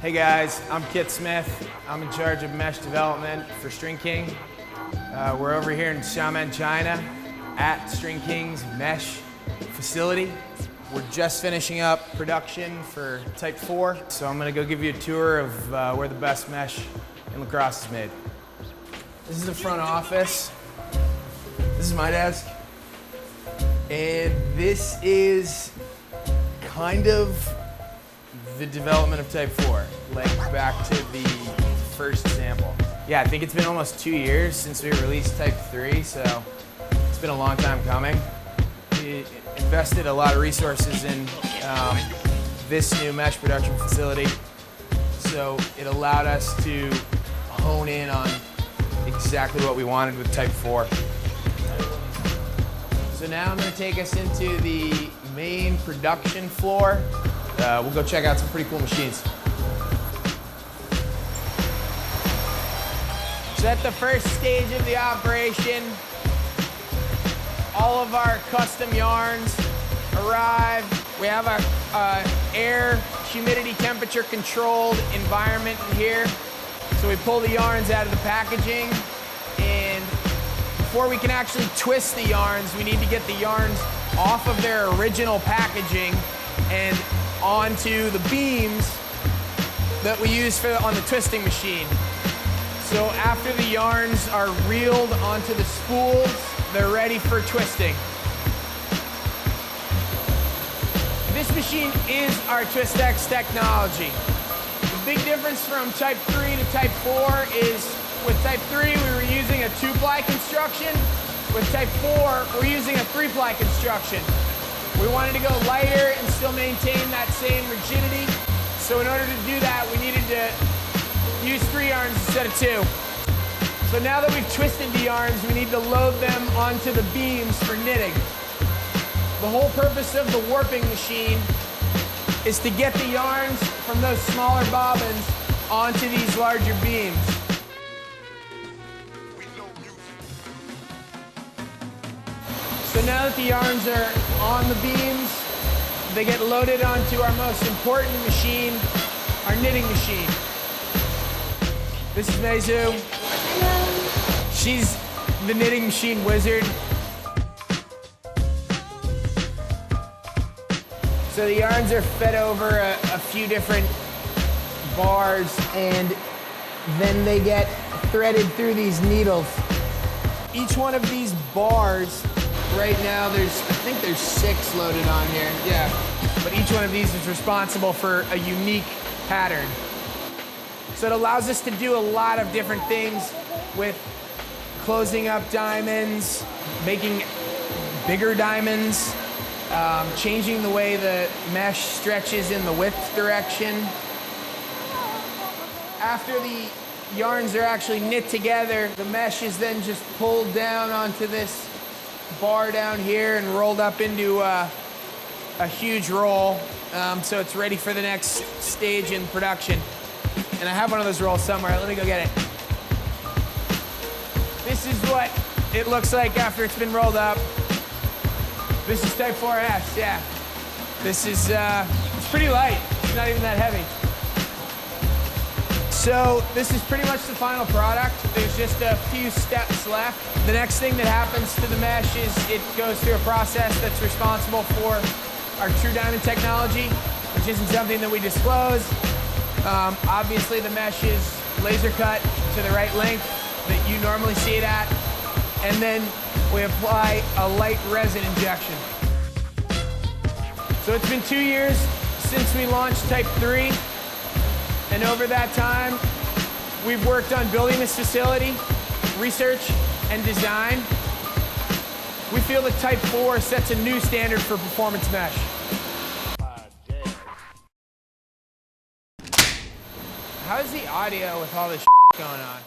Hey guys, I'm Kit Smith. I'm in charge of mesh development for StringKing. We're over here in Xiamen, China at StringKing's mesh facility. We're just finishing up production for Type 4, so I'm going to go give you a tour of where the best mesh in lacrosse is made. This is the front office. This is my desk. And this is kind of the development of Type 4, like back to the first sample. Yeah, I think it's been almost 2 years since we released Type 3, so it's been a long time coming. We invested a lot of resources in this new mesh production facility, so it allowed us to hone in on exactly what we wanted with Type 4. So now I'm going to take us into the main production floor. We'll go check out some pretty cool machines. So at the first stage of the operation, all of our custom yarns arrive. We have a air, humidity, temperature controlled environment in here. So we pull the yarns out of the packaging, and before we can actually twist the yarns, we need to get the yarns off of their original packaging and onto the beams that we use on the twisting machine. So after the yarns are reeled onto the spools, they're ready for twisting. This machine is our TwistX technology. The big difference from Type 3 to Type 4 is with Type 3 we were using a 2-ply construction. With Type 4 we're using a 3-ply construction. We wanted to go lighter and still maintain that same rigidity. So in order to do that, we needed to use 3 yarns instead of 2. So now that we've twisted the yarns, we need to load them onto the beams for knitting. The whole purpose of the warping machine is to get the yarns from those smaller bobbins onto these larger beams. So now that the yarns are on the beams, they get loaded onto our most important machine, our knitting machine. This is Meizu. Hello. She's the knitting machine wizard. So the yarns are fed over a few different bars, and then they get threaded through these needles. Each one of these bars, right now I think there's 6 loaded on here, yeah. But each one of these is responsible for a unique pattern. So it allows us to do a lot of different things with closing up diamonds, making bigger diamonds, changing the way the mesh stretches in the width direction. After the yarns are actually knit together, the mesh is then just pulled down onto this bar down here and rolled up into a huge roll, so it's ready for the next stage in production. And I have one of those rolls somewhere. Let me go get it. This is what it looks like after it's been rolled up. This is Type 4S, yeah. This is, it's pretty light. It's not even that heavy. So this is pretty much the final product. There's just a few steps left. The next thing that happens to the mesh is it goes through a process that's responsible for our True Diamond technology, which isn't something that we disclose. Obviously the mesh is laser cut to the right length that you normally see it at, and then we apply a light resin injection. So it's been 2 years since we launched Type 3. And over that time, we've worked on building this facility, research, and design. We feel that Type 4 sets a new standard for performance mesh. How's the audio with all this going on?